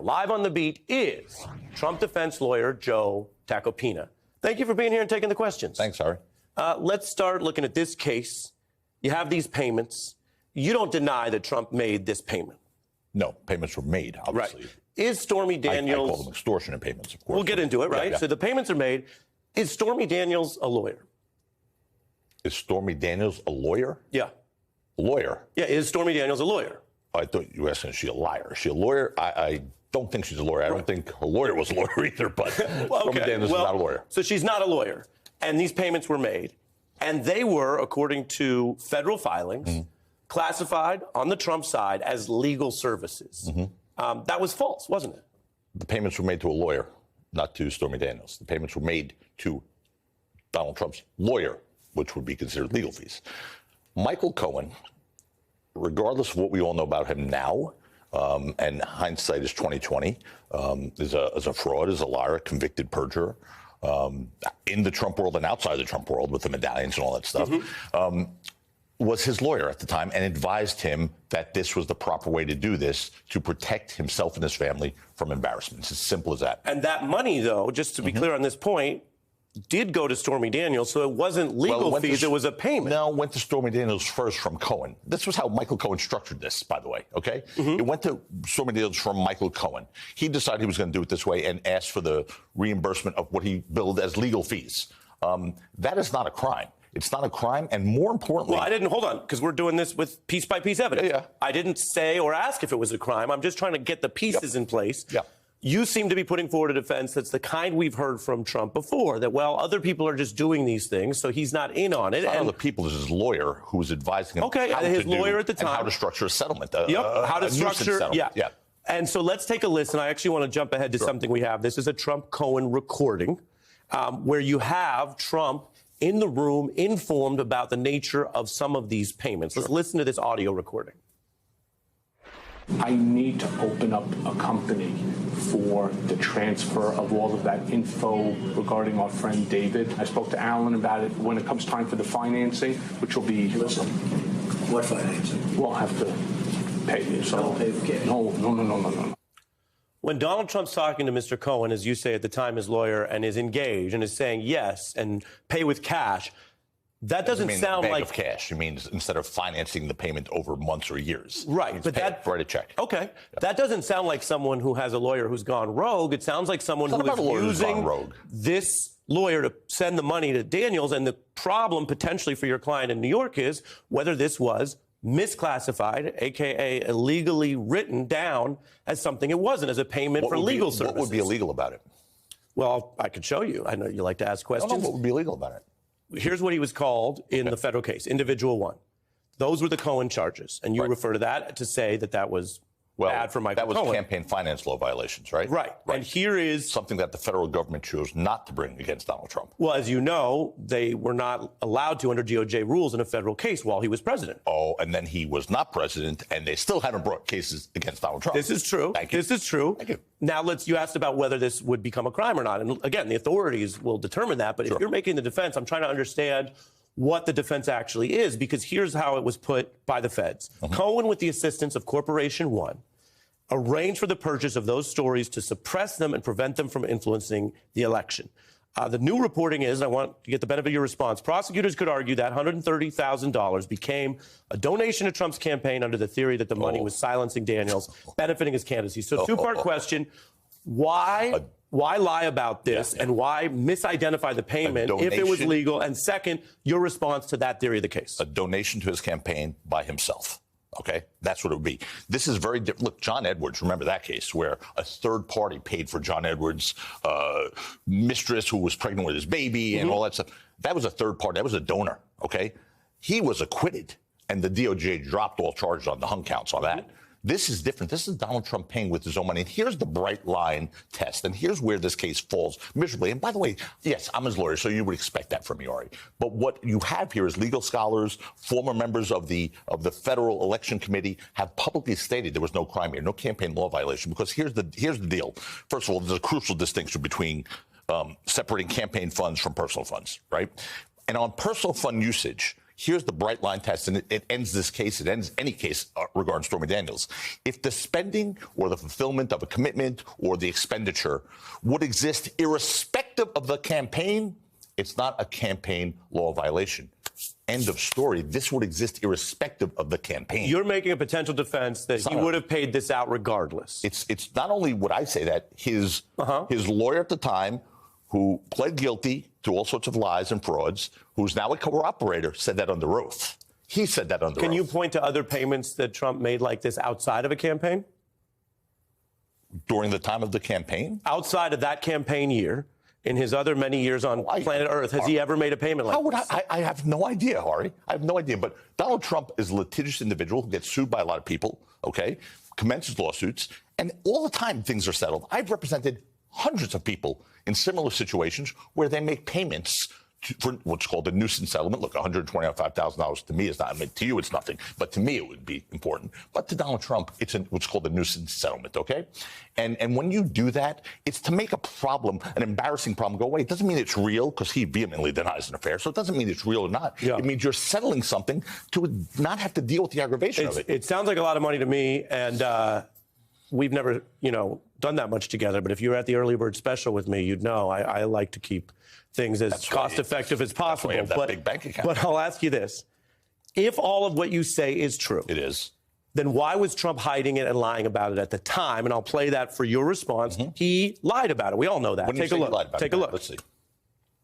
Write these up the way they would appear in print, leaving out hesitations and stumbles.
Live on the beat is Trump defense lawyer Joe Tacopina. Thank you for being here and taking the questions. Thanks, Harry. Let's start looking at this case. You have these payments. You don't deny that Trump made this payment. No, payments were made, obviously. Right. Is Stormy Daniels... I call them extortionate payments, of course. We'll get into it, right? Yeah. So the payments are made. Is Stormy Daniels a lawyer? Is Stormy Daniels a lawyer? Yeah. A lawyer? Yeah, is Stormy Daniels a lawyer? I thought you were asking, is she a liar? Is she a lawyer? I don't think she's a lawyer. I don't think her lawyer was a lawyer either, but Stormy Daniels is not a lawyer. So she's not a lawyer. And these payments were made. And they were, according to federal filings, classified on the Trump side as legal services. That was false, wasn't it? The payments were made to a lawyer, not to Stormy Daniels. The payments were made to Donald Trump's lawyer, which would be considered legal fees. Michael Cohen, regardless of what we all know about him now, and hindsight is 2020, is a fraud, is a liar, a convicted perjurer, in the Trump world and outside the Trump world with the medallions and all that stuff, was his lawyer at the time and advised him that this was the proper way to do this to protect himself and his family from embarrassment. It's as simple as that. And that money, though, just to be clear on this point, did go to Stormy Daniels, so it wasn't legal fees, it was a payment. No, it went to Stormy Daniels first from Cohen. This was how Michael Cohen structured this, by the way, okay? It went to Stormy Daniels from Michael Cohen. He decided he was going to do it this way and asked for the reimbursement of what he billed as legal fees. That is not a crime. It's not a crime, and more importantly... Well, I didn't... Hold on, because we're doing this with piece-by-piece evidence. Yeah. I didn't say or ask if it was a crime. I'm just trying to get the pieces in place. Yeah. You seem to be putting forward a defense that's the kind we've heard from Trump before, that, well, other people are just doing these things, so he's not in on it. It's not other people. This is his lawyer who was advising him his lawyer at the time. And how to structure a settlement. How to structure... Yeah. And so let's take a listen. I actually want to jump ahead to something we have. This is a Trump-Cohen recording where you have Trump in the room informed about the nature of some of these payments. Let's listen to this audio recording. I need to open up a company for the transfer of all of that info regarding our friend David. I spoke to Alan about it when it comes time for the financing, which will be... Listen, what financing? We'll have to pay you. So don't pay for cash. No. When Donald Trump's talking to Mr. Cohen, as you say at the time, his lawyer, and is engaged and is saying yes and pay with cash, that doesn't sound like... of cash. It means instead of financing the payment over months or years. Right, but that... Write a check. Okay. Yeah. That doesn't sound like someone who has a lawyer who's gone rogue. It sounds like someone who is using this lawyer to send the money to Daniels. And the problem potentially for your client in New York is whether this was misclassified, a.k.a. illegally written down as something it wasn't, as a payment for legal services. What would be illegal about it? Well, I could show you. I know you like to ask questions. I don't know what would be illegal about it. Here's what he was called in the federal case, individual one. Those were the Cohen charges. And you refer to that to say that that was bad for Michael Cohen. That was campaign finance law violations, right? Right. And here is... something that the federal government chose not to bring against Donald Trump. Well, as you know, they were not allowed to under DOJ rules in a federal case while he was president. Oh, and then he was not president, and they still haven't brought cases against Donald Trump. This is true. Thank you. This is true. Thank you. Now, you asked about whether this would become a crime or not. And again, the authorities will determine that. But if you're making the defense, I'm trying to understand what the defense actually is, because here's how it was put by the feds. Cohen, with the assistance of Corporation One, arranged for the purchase of those stories to suppress them and prevent them from influencing the election. The new reporting is, I want to get the benefit of your response, prosecutors could argue that $130,000 became a donation to Trump's campaign under the theory that the money was silencing Daniels, benefiting his candidacy. So two-part question, why lie about this and why misidentify the payment if it was legal? And second, your response to that theory of the case. A donation to his campaign by himself. Okay, that's what it would be. This is very different. Look, John Edwards, remember that case where a third party paid for John Edwards' mistress who was pregnant with his baby and all that stuff. That was a third party. That was a donor. Okay, he was acquitted, and the DOJ dropped all charges on the hung counts on that. This is different. This is Donald Trump paying with his own money. And here's the bright line test. And here's where this case falls miserably. And by the way, yes, I'm his lawyer, so you would expect that from me, Ari. But what you have here is legal scholars, former members of the Federal Election Committee have publicly stated there was no crime here, no campaign law violation. Because here's the deal. First of all, there's a crucial distinction between separating campaign funds from personal funds, right? And on personal fund usage, Here's the bright line test, and it ends this case. It ends any case regarding Stormy Daniels. If the spending or the fulfillment of a commitment or the expenditure would exist irrespective of the campaign, it's not a campaign law violation. End of story. This would exist irrespective of the campaign. You're making a potential defense that he would have paid this out regardless. It's not only would I say that his lawyer at the time, who pled guilty to all sorts of lies and frauds, who's now a cooperator, said that under oath. He said that under oath. Can you point to other payments that Trump made like this outside of a campaign? During the time of the campaign? Outside of that campaign year, in his other many years on planet Earth, has he ever made a payment like this? I have no idea, Ari. I have no idea. But Donald Trump is a litigious individual who gets sued by a lot of people, okay, commences lawsuits, and all the time things are settled. I've represented hundreds of people in similar situations where they make payments for what's called a nuisance settlement. Look, $125,000 to me is not, I mean, to you it's nothing, but to me it would be important. But to Donald Trump, it's what's called a nuisance settlement, okay? And when you do that, it's to make a problem, an embarrassing problem, go away. It doesn't mean it's real, because he vehemently denies an affair, so it doesn't mean it's real or not. Yeah. It means you're settling something to not have to deal with the aggravation of it. It sounds like a lot of money to me, and we've never, done that much together. But if you were at the early bird special with me, you'd know I like to keep things as cost-effective as possible. That's why you have that big bank account. But I'll ask you this. If all of what you say is true, It is. then why was Trump hiding it and lying about it at the time? And I'll play that for your response. He lied about it. We all know that. When you Take say a he look. lied about Take it, a look. Let's see.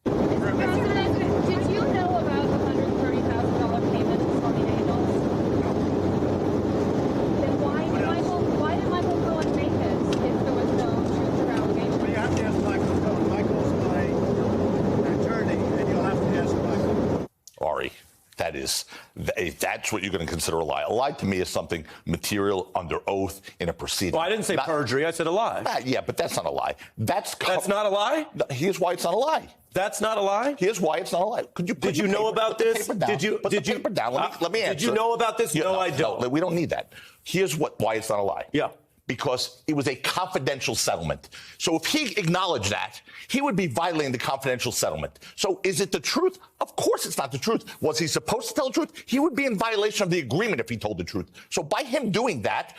Mr. President, did you know about the $130,000 payment to Stormy Daniels? Then why did Michael Cohen make this if there was no truth or allegation? Well, you have to ask Michael Cohen. Michael's my attorney, and you'll have to ask Michael. Ari, that's what you're going to consider a lie. A lie to me is something material under oath in a proceeding. Well, I didn't say perjury. I said a lie. Yeah, but that's not a lie. That's not a lie? Here's why it's not a lie. That's not a lie? Here's why it's not a lie. Did you know about this? Put the paper down. Let me answer. Did you know about this? No, I don't. No, we don't need that. Here's why it's not a lie. Yeah. Because it was a confidential settlement. So if he acknowledged that, he would be violating the confidential settlement. So is it the truth? Of course it's not the truth. Was he supposed to tell the truth? He would be in violation of the agreement if he told the truth. So by him doing that,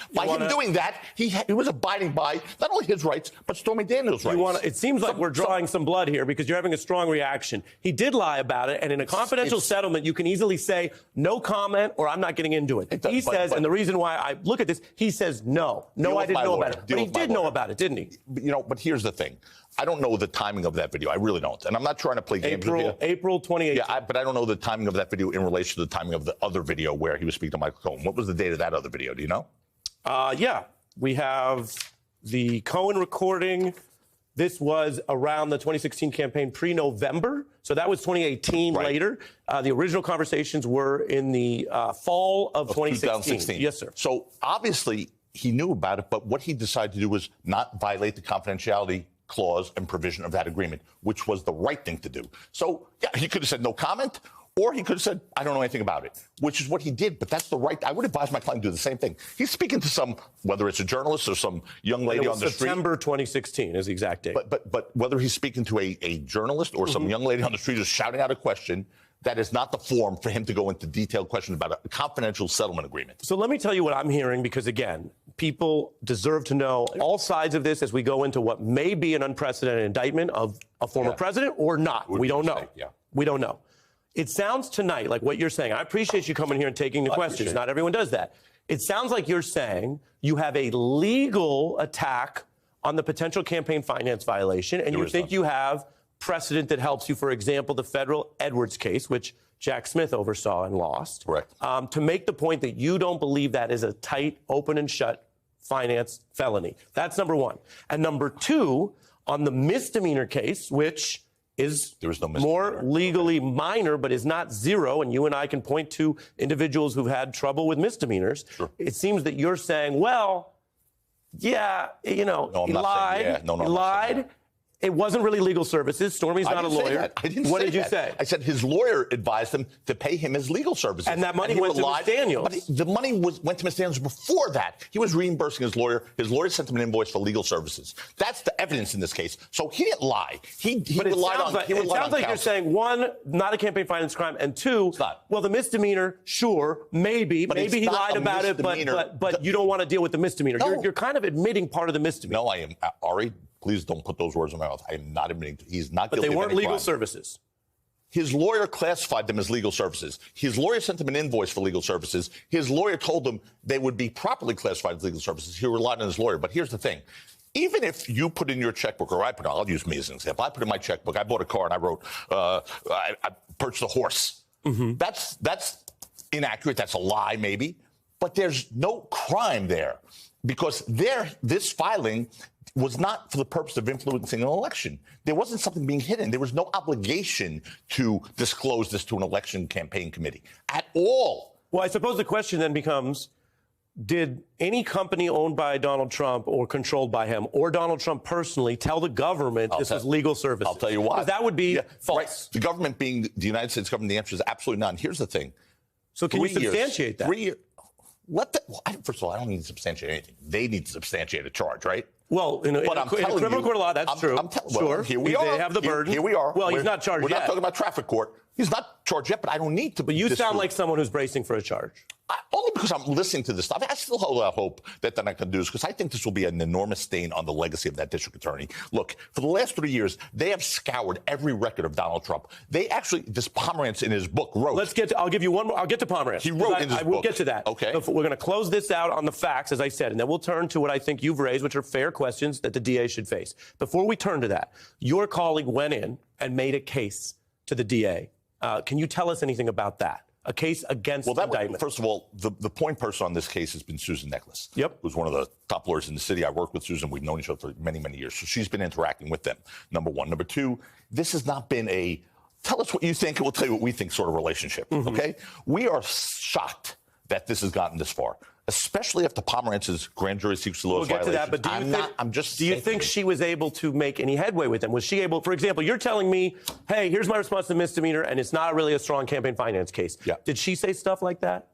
he was abiding by not only his rights, but Stormy Daniels' rights. It seems like we're drawing some blood here because you're having a strong reaction. He did lie about it, and in a confidential settlement, you can easily say, no comment, or I'm not getting into it. He says, and the reason why I look at this, he says, no, I didn't know about it. But he did know about it, didn't he? But here's the thing. I don't know the timing of that video. I really don't. And I'm not trying to play games with you. April 2018. Yeah, but I don't know the timing of that video in relation to the timing of the other video where he was speaking to Michael Cohen. What was the date of that other video? Do you know? Yeah. We have the Cohen recording. This was around the 2016 campaign pre-November. So that was 2018 later. The original conversations were in the fall of 2016. Yes, sir. So obviously he knew about it, but what he decided to do was not violate the confidentiality clause and provision of that agreement, which was the right thing to do. So, yeah, he could have said no comment, or he could have said, I don't know anything about it, which is what he did. But that's the right. I would advise my client to do the same thing. He's speaking to whether it's a journalist or some young lady on the street. September 2016 is the exact date. But whether he's speaking to a journalist or some young lady on the street who's shouting out a question, that is not the form for him to go into detailed questions about a confidential settlement agreement. So let me tell you what I'm hearing, because, again, people deserve to know all sides of this as we go into what may be an unprecedented indictment of a former president or not. We don't know. We don't know. It sounds tonight like what you're saying. I appreciate you coming here and taking the questions. Not everyone does that. It sounds like you're saying you have a legal attack on the potential campaign finance violation, and you think you have precedent that helps you. For example, the federal Edwards case, which Jack Smith oversaw and lost. Correct. To make the point that you don't believe that is a tight, open and shut finance felony. That's number one. And number two, on the misdemeanor case, which is more legally minor, but is not zero, and you and I can point to individuals who've had trouble with misdemeanors. Sure. It seems that you're saying, well, yeah, he lied. He lied. It wasn't really legal services. Stormy's I not a didn't say lawyer. that. I didn't What say did you that. say? I said his lawyer advised him to pay him his legal services. And that money he went to Ms. Daniels. But the money went to Ms. Daniels before that. He was reimbursing his lawyer. His lawyer sent him an invoice for legal services. That's the evidence in this case. So he didn't lie. He But it relied sounds on. like, He it relied sounds on like you're counsel. saying, one, not a campaign finance crime, and two, not. well, the misdemeanor, sure, maybe it's he not lied a about it, misdemeanor. but you don't want to deal with the misdemeanor. No. You're kind of admitting part of the misdemeanor. No, I am. Ari, please don't put those words in my mouth. I am not admitting. He's not But guilty they of weren't any legal crime. services. His lawyer classified them as legal services. His lawyer sent him an invoice for legal services. His lawyer told him they would be properly classified as legal services. He relied on his lawyer. But here's the thing. Even if you put in your checkbook, or I put, I'll use me as an example. I put in my checkbook, I bought a car and I wrote, I purchased a horse. Mm-hmm. That's inaccurate. That's a lie, maybe. But there's no crime there because this filing was not for the purpose of influencing an election. There wasn't something being hidden. There was no obligation to disclose this to an election campaign committee at all. Well, I suppose the question then becomes, did any company owned by Donald Trump or controlled by him or Donald Trump personally tell the government this was legal services? I'll tell you why. Because that would be false. Right. The government being the United States government, the answer is absolutely not. And here's the thing. So can you substantiate that? 3 years. First of all, I don't need to substantiate anything. They need to substantiate a charge, right? Well, in a criminal court of law, that's true. Sure. Here we are. They have the burden. Here we are. Well, he's not charged We're yet. not talking about traffic court. He's not charged yet, but I don't need to. But you sound like someone who's bracing for a charge. Only because I'm listening to this stuff. I still hold out hope that they're not going to do this because I think this will be an enormous stain on the legacy of that district attorney. Look, for the last 3 years, they have scoured every record of Donald Trump. They actually, this Pomerantz in his book wrote. I'll give you one more. I'll get to Pomerantz. He wrote in his I will book. get to that. Okay. We're going to close this out on the facts, as I said, and then we'll turn to what I think you've raised, which are fair questions that the DA should face. Before we turn to that, your colleague went in and made a case to the DA. Can you tell us anything about that? A case against indictment. First of all, the point person on this case has been Susan Nicholas. Yep. Who's one of the top lawyers in the city. I worked with Susan. We've known each other for many, many years. So she's been interacting with them, number one. Number two, this has not been a tell us what you think and we'll tell you what we think sort of relationship. Mm-hmm. Okay? We are shocked that this has gotten this far, especially after Pomerantz's grand jury secrecy laws violation. We'll get to that, but do you think she was able to make any headway with them? Was she able, for example, you're telling me, hey, here's my response to misdemeanor, and it's not really a strong campaign finance case. Yeah. Did she say stuff like that?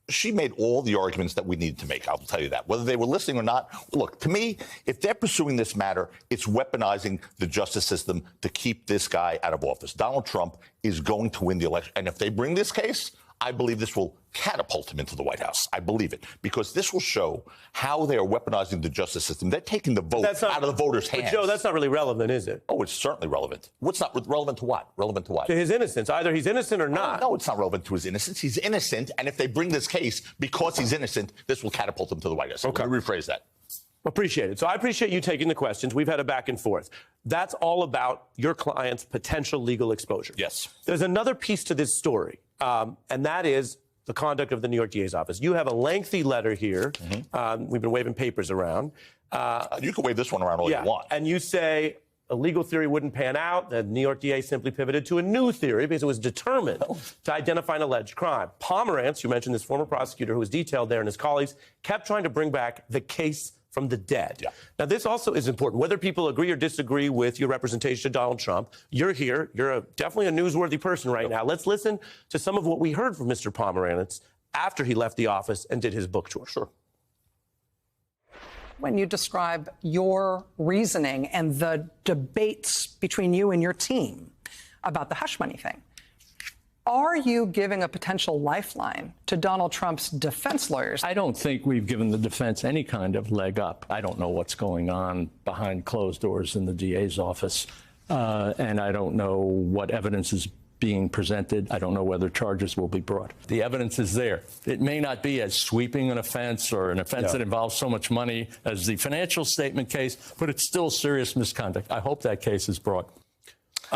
She made all the arguments that we needed to make. I'll tell you that. Whether they were listening or not, look, to me, if they're pursuing this matter, it's weaponizing the justice system to keep this guy out of office. Donald Trump is going to win the election. And if they bring this case, I believe this will catapult him into the White House. I believe it. Because this will show how they are weaponizing the justice system. They're taking the vote out of the voters' hands. But Joe, that's not really relevant, is it? Oh, it's certainly relevant. What's not relevant to what? Relevant to what? To his innocence. Either he's innocent or not. No, it's not relevant to his innocence. He's innocent. And if they bring this case because he's innocent, this will catapult him to the White House. Okay. Let me rephrase that. Appreciate it. So I appreciate you taking the questions. We've had a back and forth. That's all about your client's potential legal exposure. Yes. There's another piece to this story, and that is the conduct of the New York DA's office. You have a lengthy letter here. Mm-hmm. We've been waving papers around. You can wave this one around all you want. And you say a legal theory wouldn't pan out. The New York DA simply pivoted to a new theory because it was determined to identify an alleged crime. Pomerantz, you mentioned this former prosecutor who was detailed there, and his colleagues kept trying to bring back the case from the dead. Yeah. Now, this also is important. Whether people agree or disagree with your representation of Donald Trump, you're here. You're definitely a newsworthy person right now. Let's listen to some of what we heard from Mr. Pomerantz after he left the office and did his book tour. Sure. When you describe your reasoning and the debates between you and your team about the hush money thing, are you giving a potential lifeline to Donald Trump's defense lawyers? I don't think we've given the defense any kind of leg up. I don't know what's going on behind closed doors in the DA's office, and I don't know what evidence is being presented. I don't know whether charges will be brought. The evidence is there. It may not be as sweeping an offense or an offense that involves so much money as the financial statement case, but it's still serious misconduct. I hope that case is brought.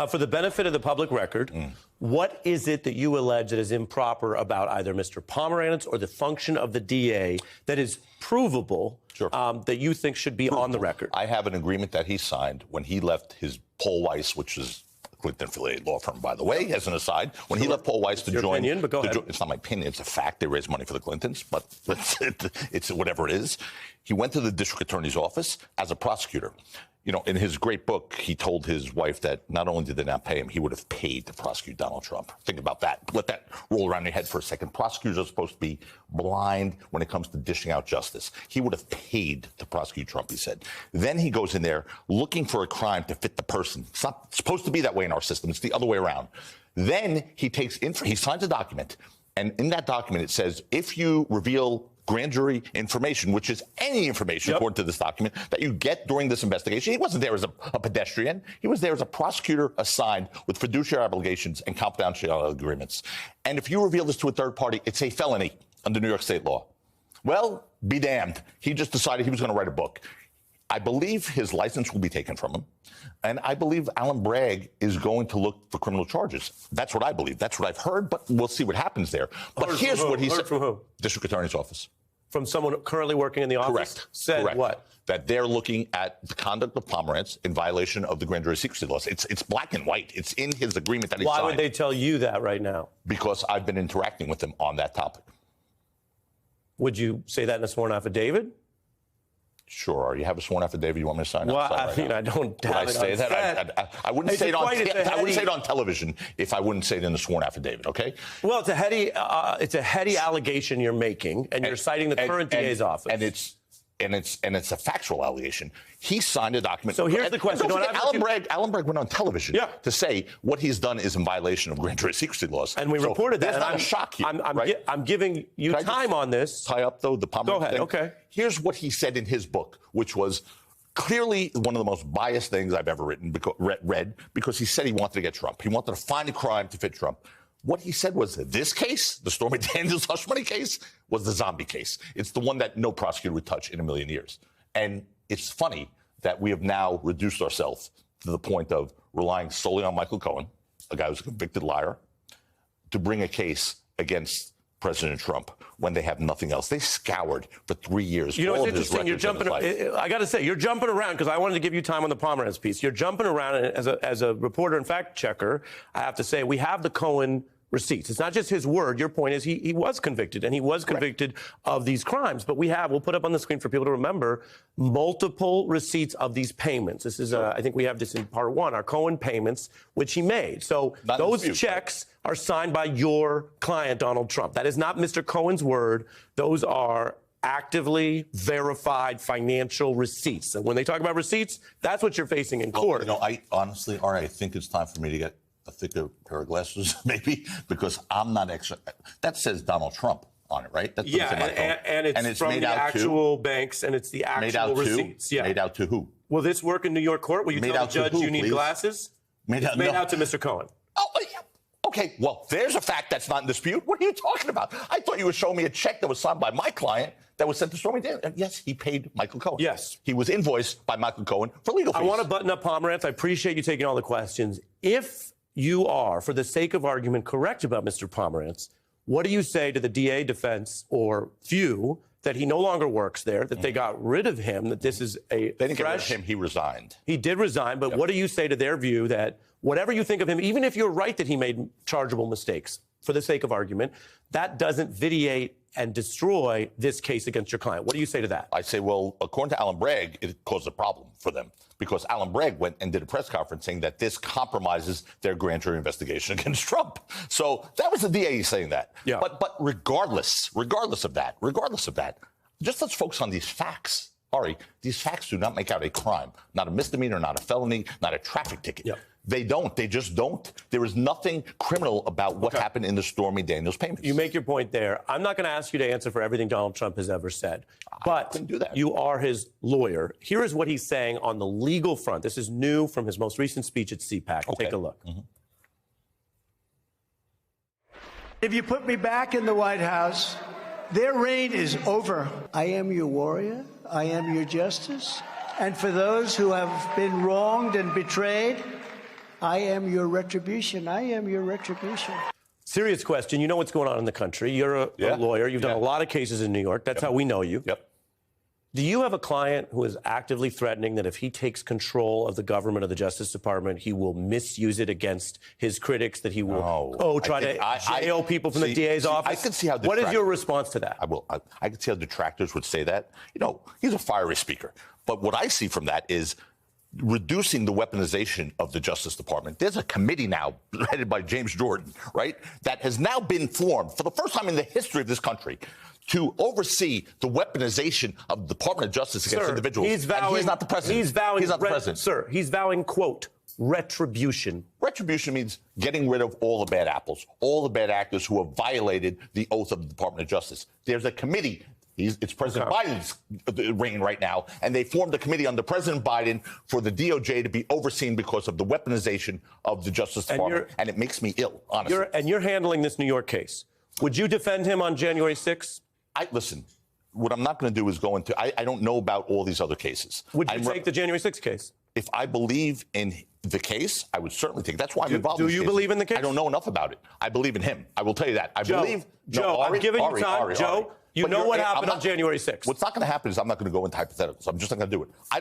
For the benefit of the public record, what is it that you allege that is improper about either Mr. Pomerantz or the function of the DA that is provable that you think should be on the record? I have an agreement that he signed when he left his Paul Weiss, which is a Clinton-affiliated law firm, by the way, as an aside. When he left Paul Weiss to join... Opinion, but go ahead. It's not my opinion. It's a fact. They raised money for the Clintons, but it's whatever it is. He went to the district attorney's office as a prosecutor. You know, in his great book, he told his wife that not only did they not pay him, he would have paid to prosecute Donald Trump. Think about that. Let that roll around your head for a second. Prosecutors are supposed to be blind when it comes to dishing out justice. He would have paid to prosecute Trump, he said. Then he goes in there looking for a crime to fit the person. It's not supposed to be that way in our system. It's the other way around. Then he he signs a document, and in that document it says, if you reveal grand jury information, which is any information, according to this document, that you get during this investigation. He wasn't there as a pedestrian. He was there as a prosecutor assigned with fiduciary obligations and confidentiality agreements. And if you reveal this to a third party, it's a felony under New York state law. Well, be damned. He just decided he was going to write a book. I believe his license will be taken from him. And I believe Alan Bragg is going to look for criminal charges. That's what I believe. That's what I've heard, but we'll see what happens there. But here's what he said. From who? District Attorney's Office. From someone currently working in the office? Correct. Said Correct. What? That they're looking at the conduct of Pomerantz in violation of the grand jury secrecy laws. It's black and white. It's in his agreement that he signed. Why would they tell you that right now? Because I've been interacting with them on that topic. Would you say that in a sworn affidavit? Sure. You have a sworn affidavit you want me to sign? Well, I mean, I don't Would I say that? I wouldn't say it on. I wouldn't say it on television if I wouldn't say it in the sworn affidavit. Okay. Well, it's a heady allegation you're making, and you're citing the current DA's office. And it's a factual allegation. He signed a document. So here's the question. Don't forget, Alan Bragg went on television to say what he's done is in violation of grand jury secrecy laws. And we reported that. That's not a shock here. I'm giving you time on this. Tie up, though, the Pomerantz Go ahead, thing? okay. Here's what he said in his book, which was clearly one of the most biased things I've ever read, because he said he wanted to get Trump. He wanted to find a crime to fit Trump. What he said was that this case, the Stormy Daniels hush money case, was the zombie case. It's the one that no prosecutor would touch in a million years. And it's funny that we have now reduced ourselves to the point of relying solely on Michael Cohen, a guy who's a convicted liar, to bring a case against President Trump when they have nothing else. They scoured for 3 years. You know, it's interesting. You're jumping. I got to say, you're jumping around because I wanted to give you time on the Pomerantz piece. You're jumping around, and as a reporter and fact checker, I have to say we have the Cohen receipts. It's not just his word. Your point is he was convicted, and he was convicted of these crimes. But we'll put up on the screen for people to remember multiple receipts of these payments. This is, I think we have this in part one, our Cohen payments, which he made. So those checks are signed by your client, Donald Trump. That is not Mr. Cohen's word. Those are actively verified financial receipts. And when they talk about receipts, that's what you're facing in court. You know, I honestly, all right, I think it's time for me to get a thicker pair of glasses, maybe, because I'm not extra. That says Donald Trump on it, right? That's and it's from the actual banks, and it's the actual receipts. Yeah. Made out to who? Will this work in New York court? Will you tell the judge you need glasses? Made out to Mr. Cohen. Oh, yeah. Okay, well, there's a fact that's not in dispute. What are you talking about? I thought you were showing me a check that was signed by my client that was sent to Stormy Daniels. Yes, he paid Michael Cohen. Yes. He was invoiced by Michael Cohen for legal fees. I want to button up Pomerantz. I appreciate you taking all the questions. If you are, for the sake of argument, correct about Mr. Pomerantz, what do you say to the DA defense or few that he no longer works there, that they got rid of him, that this is a They didn't get rid of him. He resigned. He did resign, but what do you say to their view that whatever you think of him, even if you're right that he made chargeable mistakes, for the sake of argument, that doesn't vitiate and destroy this case against your client? What do you say to that? I say, well, according to Alan Bragg, it caused a problem for them because Alan Bragg went and did a press conference saying that this compromises their grand jury investigation against Trump. So that was the DA saying that. Yeah. But regardless of that, just let's focus on these facts. Ari, these facts do not make out a crime, not a misdemeanor, not a felony, not a traffic ticket. Yeah. They don't. They just don't. There is nothing criminal about what happened in the Stormy Daniels payments. You make your point there. I'm not going to ask you to answer for everything Donald Trump has ever said, but couldn't do that. You are his lawyer. Here is what he's saying on the legal front. This is new from his most recent speech at CPAC. Okay. Take a look. Mm-hmm. If you put me back in the White House, their reign is over. I am your warrior. I am your justice. And for those who have been wronged and betrayed, I am your retribution. I am your retribution. Serious question. You know what's going on in the country. You're a lawyer. You've done a lot of cases in New York. That's how we know you. Yep. Do you have a client who is actively threatening that if he takes control of the government or the Justice Department, he will misuse it against his critics, that he will try to jail people from the DA's office? I can see how. What is your response to that? I can see how detractors would say that. You know, he's a fiery speaker. But what I see from that is reducing the weaponization of the Justice Department. There's a committee now headed by James Jordan, right, that has now been formed for the first time in the history of this country to oversee the weaponization of the Department of Justice against individuals. He's vowing, and he's not the president. He's vowing, he's not the president. Sir, he's vowing, quote, retribution. Retribution means getting rid of all the bad apples, all the bad actors who have violated the oath of the Department of Justice. There's a committee. It's President Biden's reign right now, and they formed a committee under President Biden for the DOJ to be overseen because of the weaponization of the Justice Department, and it makes me ill, honestly. You're handling this New York case. Would you defend him on January 6th? Listen, what I'm not going to do is go into, I don't know about all these other cases. Would you take the January 6th case? If I believe in the case, I would certainly take it. That's why I'm involved in this case. Do you believe in the case? I don't know enough about it. I believe in him. I will tell you that. Joe, I'm giving you time. Joe, you know what happened on January 6th. What's not going to happen is I'm not going to go into hypotheticals. I'm just not going to do it. I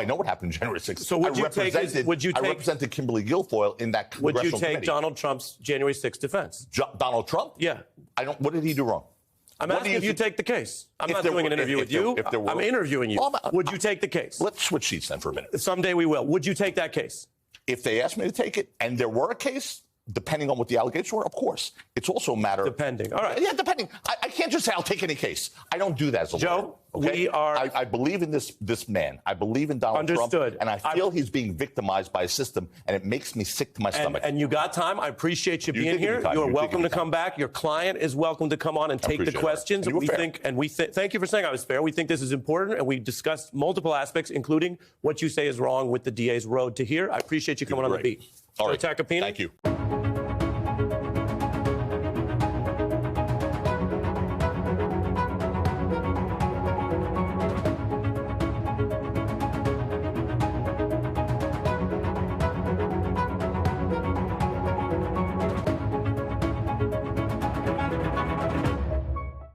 know what happened on January 6th. So I represented Kimberly Guilfoyle in that congressional committee. Would you take Donald Trump's January 6th defense? Donald Trump? Yeah. What did he do wrong? I'm asking if you take the case. I'm not doing an interview with you. I'm interviewing you. Would you take the case? Let's switch seats then for a minute. Someday we will. Would you take that case? If they asked me to take it and there were a case, depending on what the allegations were, of course. It's also a matter of... Depending. All right. Yeah, depending. I can't just say I'll take any case. I don't do that as a lawyer. Joe, okay? I believe in this man. I believe in Donald Trump. And I feel he's being victimized by a system, and it makes me sick to my stomach. And you got time. I appreciate you being here. You're welcome to come back. Your client is welcome to come on and take the questions. Thank you for saying I was fair. We think this is important, and we discussed multiple aspects, including what you say is wrong with the DA's road to here. I appreciate you coming on the beat. All right. Tacopina. Thank you.